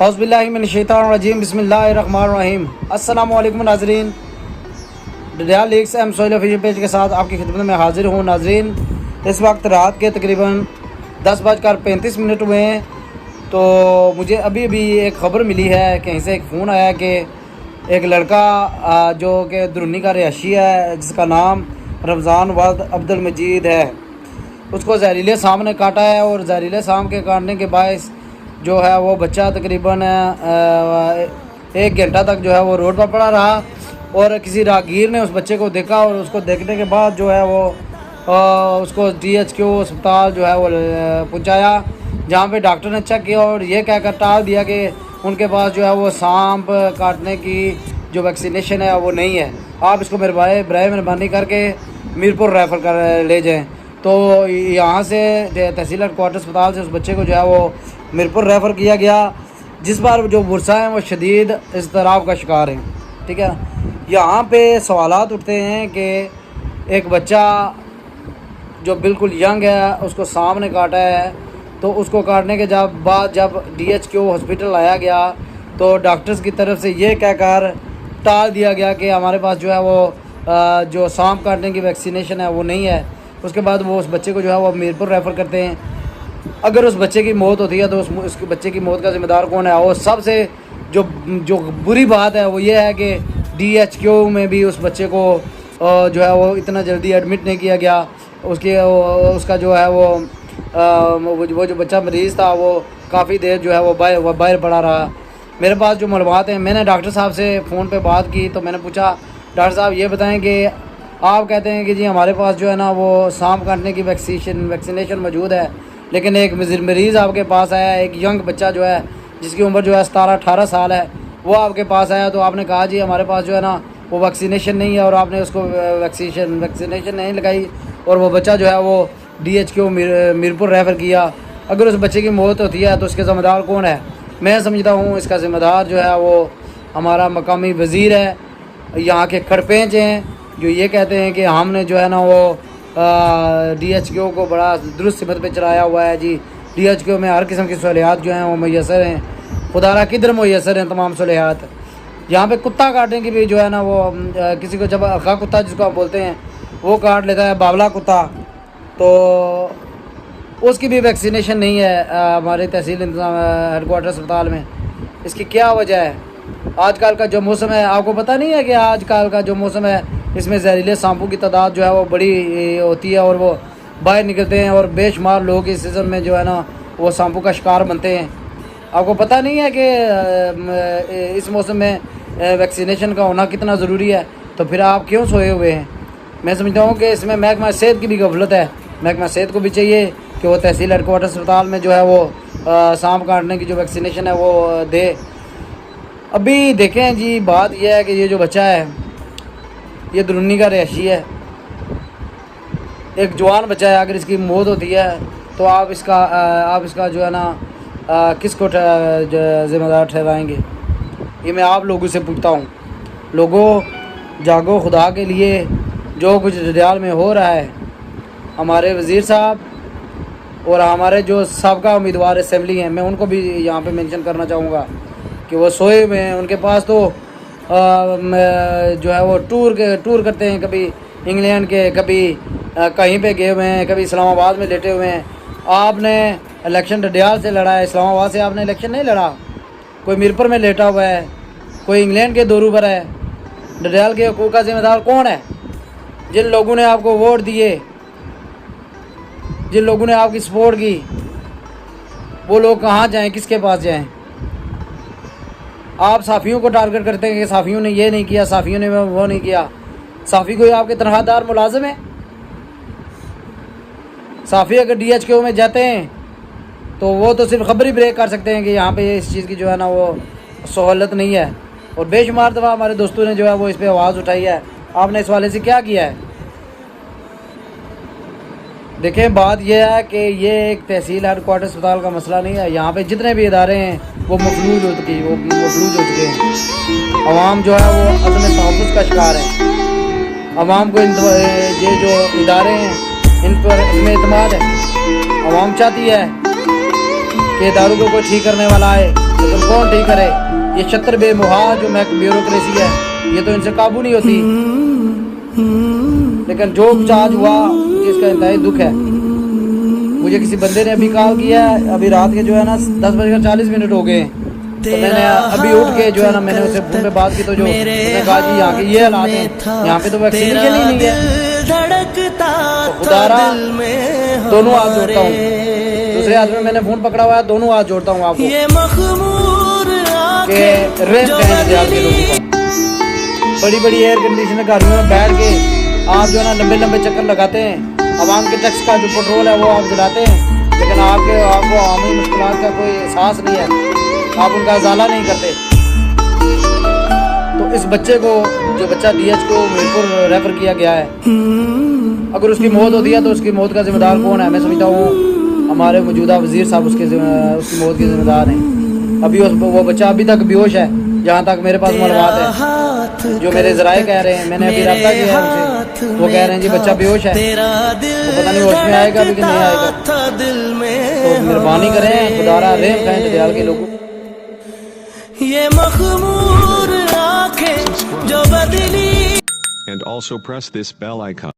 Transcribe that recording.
औज़ुबिल्लाहिमिनश्शैतानिर्रजीम बिस्मिल्लाहिर्रहमानिर्रहीम। अस्सलामु अलैकुम नाज़रीन, real leagues M Sohail official page के साथ आपकी खिदमत में हाजिर हूँ। नाज़रीन, इस वक्त रात के तकरीबन 10:35 हुए हैं। तो मुझे अभी अभी एक ख़बर मिली है, कहीं से एक फ़ोन आया कि एक लड़का जो कि दुरनी का रिहायशी है, जिसका नाम रमज़ान वल्द अब्दुल मजीद है, उसको जहरीले सांप ने काटा है। और जहरीले सांप के काटने के बायस जो है वो बच्चा तकरीबन 1 घंटा तक जो है वो रोड पर पड़ा रहा। और किसी राहगीर ने उस बच्चे को देखा और उसको देखने के बाद जो है वो उसको DHQ अस्पताल जो है वो पहुंचाया, जहां पे डॉक्टर ने चेक किया और ये कहकर टाल दिया कि उनके पास जो है वो सांप काटने की जो वैक्सीनेशन है वो नहीं है। आप इसको बराए मेहरबानी करके मीरपुर रेफ़र कर ले जाएँ। तो यहाँ से तहसील हेडक्वार्टर अस्पताल से उस बच्चे को जो है वो मीरपुर रेफ़र किया गया, जिस पर जो बुरसा हैं वो शदीद इज़्तिराब का शिकार हैं। ठीक है, यहाँ पे सवालात उठते हैं कि एक बच्चा जो बिल्कुल यंग है उसको सांप ने काटा है, तो उसको काटने के बाद जब DHQ हॉस्पिटल लाया गया तो डॉक्टर्स की तरफ से ये कहकर टाल दिया गया कि हमारे पास जो है वो जो सांप काटने की वैक्सीनेशन है वो नहीं है। उसके बाद वो उस बच्चे को जो है वो मीरपुर रेफ़र करते हैं। अगर उस बच्चे की मौत होती है तो उस बच्चे की मौत का ज़िम्मेदार कौन है? और सबसे जो बुरी बात है वो ये है कि DHQ में भी उस बच्चे को जो है वो इतना जल्दी एडमिट नहीं किया गया। उसका जो है वो जो बच्चा मरीज़ था वो काफ़ी देर जो है वो बाहर पड़ा रहा। मेरे पास जो मालूमात हैं, मैंने डॉक्टर साहब से फ़ोन पे बात की तो मैंने पूछा, डॉक्टर साहब ये बताएं कि आप कहते हैं कि जी हमारे पास जो है ना वो सांप काटने की वैक्सीनेशन मौजूद है, लेकिन एक मरीज़ आपके पास आया, एक यंग बच्चा जो है जिसकी उम्र जो है 17-18 साल है, वो आपके पास आया तो आपने कहा जी हमारे पास जो है ना वो वैक्सीनेशन नहीं है, और आपने उसको वैक्सीनेशन नहीं लगाई और वो बच्चा जो है वो DHQ मीरपुर रेफ़र किया। अगर उस बच्चे की मौत होती है तो उसके ज़िम्मेदार कौन है? मैं समझता हूँ इसका ज़िम्मेदार जो है वो हमारा मकामी वज़ीर है, यहाँ के खड़पेंच हैं, जो ये कहते हैं कि हमने जो है ना वो DHQ को बड़ा दुरुस्त सिमत पे चलाया हुआ है। जी DHQ में हर किस्म की सहूलियात जो हैं वो मैसर हैं, खुदारा किधर मैसर हैं तमाम सहूलियात। यहाँ पे कुत्ता काटने की भी जो है ना वो किसी को जब अखा कुत्ता जिसको आप बोलते हैं वो काट लेता है, बावला कुत्ता, तो उसकी भी वैक्सीनेशन नहीं है हमारे तहसील हेडक्वार्टर अस्पताल में। इसकी क्या वजह है? आजकल का जो मौसम है, आपको पता नहीं है कि आजकल का जो मौसम है इसमें जहरीले सांपों की तादाद जो है वो बड़ी होती है और वो बाहर निकलते हैं और बेशुमार लोग इस सीज़न में जो है ना वो सांपों का शिकार बनते हैं। आपको पता नहीं है कि इस मौसम में वैक्सीनेशन का होना कितना ज़रूरी है? तो फिर आप क्यों सोए हुए हैं? मैं समझता हूँ कि इसमें महकमा सेहत की भी गफलत है। महकमा सेहत को भी चाहिए कि वो तहसील हेडक्वार्टर अस्पताल में जो है वो सांप काटने की जो वैक्सीनेशन है वो दे। अभी देखें जी, बात यह है कि ये जो बच्चा है ये दुरनी का रिहायशी है, एक जवान बच्चा है। अगर इसकी मौत होती है तो आप इसका जो है ना किसको ज़िम्मेदार ठहराएंगे? ये मैं आप लोगों से पूछता हूँ। लोगों जागो, खुदा के लिए जो कुछ रियाल में हो रहा है, हमारे वज़ीर साहब और हमारे जो साबका उम्मीदवार असम्बली हैं, मैं उनको भी यहाँ पे मेंशन करना चाहूँगा कि वो सोए हुए हैं। उनके पास तो जो है वो टूर करते हैं, कभी इंग्लैंड के, कभी कहीं पे गए हुए हैं, कभी इस्लामाबाद में लेटे हुए हैं। आपने इलेक्शन डडियाल से लड़ा है, इस्लामाबाद से आपने इलेक्शन नहीं लड़ा। कोई मीरपुर में लेटा हुआ है, कोई इंग्लैंड के दौरू पर है। डडियाल के हकूक़ का ज़िम्मेदार कौन है? जिन लोगों ने आपको वोट दिए, जिन लोगों ने आपकी सपोर्ट की, वो लोग कहाँ जाएं, किसके पास जाएं? आप साफ़ियों को टारगेट करते हैं कि साफ़ियों ने ये नहीं किया, साफ़ियों ने वो नहीं किया। साफ़ी कोई आपके तनख्वाहदार मुलाजिम है? साफ़ी अगर DHQ में जाते हैं तो वो तो सिर्फ खबर ही ब्रेक कर सकते हैं कि यहाँ पे इस चीज़ की जो है ना वो सहूलत नहीं है। और बेशुमार दफ़ा हमारे दोस्तों ने जो है वो इस पर आवाज़ उठाई है। आपने इस वाले से क्या किया है? देखें, बात यह है कि ये एक तहसील हेडक्वार्टर अस्पताल का मसला नहीं है। यहाँ पे जितने भी इदारे हैं वो मफलूज हो चुके हैं। अवाम जो है वो अदम तहफ़्फ़ुज़ का शिकार है। अवाम को ये जो इदारे हैं इन पर इनमें एतमाद है। अवाम चाहती है कि इदारों को कोई ठीक करने वाला आए, लेकिन कौन ठीक करे? ये छत्र बेमुहा जो ब्यूरोक्रेसी है, ये तो इनसे काबू नहीं होती। लेकिन जो चार्ज हुआ इसका इंतहाई दुख है। मुझे किसी बंदे ने अभी कॉल किया है, अभी रात के जो है ना 10:40 हो गए, तो मैंने अभी उठ के जो है ना मैंने उससे फोन पे बात की, तो जो उसने कहा जी यहाँ के ये हालात हैं, यहाँ पे तो वैक्सीनेशन ही नहीं है। तो खुदारा दोनों हाथ जोड़ता हूँ, दूसरे हाथ में मैंने फोन पकड़ा हुआ है, दोनों हाथ जोड़ता हूँ आपको कि बड़ी बड़ी एयर कंडीशनर गाड़ियों में बैठ के आप जो है ना लंबे लंबे चक्कर लगाते हैं, आवाम के टैक्स का जो पेट्रोल है वो आप जलाते हैं, लेकिन आपको आमी मुश्किलात का कोई एहसास नहीं है, आप उनका इजाला नहीं करते। तो इस बच्चे को, जो बच्चा DH को मीरपुर रेफर किया गया है, अगर उसकी मौत होती है तो उसकी मौत का जिम्मेदार कौन है? मैं समझता हूँ हमारे मौजूदा वजीर साहब उसकी मौत के जिम्मेदार हैं। अभी वो बच्चा अभी तक बेहोश है, जहाँ तक मेरे पास मालूमात है, जो मेरे जराए कह रहे हैं, मैंने अभी रब्ता किया है उनसे, वो कह रहे हैं जी बच्चा बेहोश है, तो पता नहीं होश में आएगा भी कि नहीं आएगा। तो मेहरबानी करें, खुदारा रहम खाएं दरियाल के लोगों। ये मखमूर आंखें जो बदली And also press this bell icon.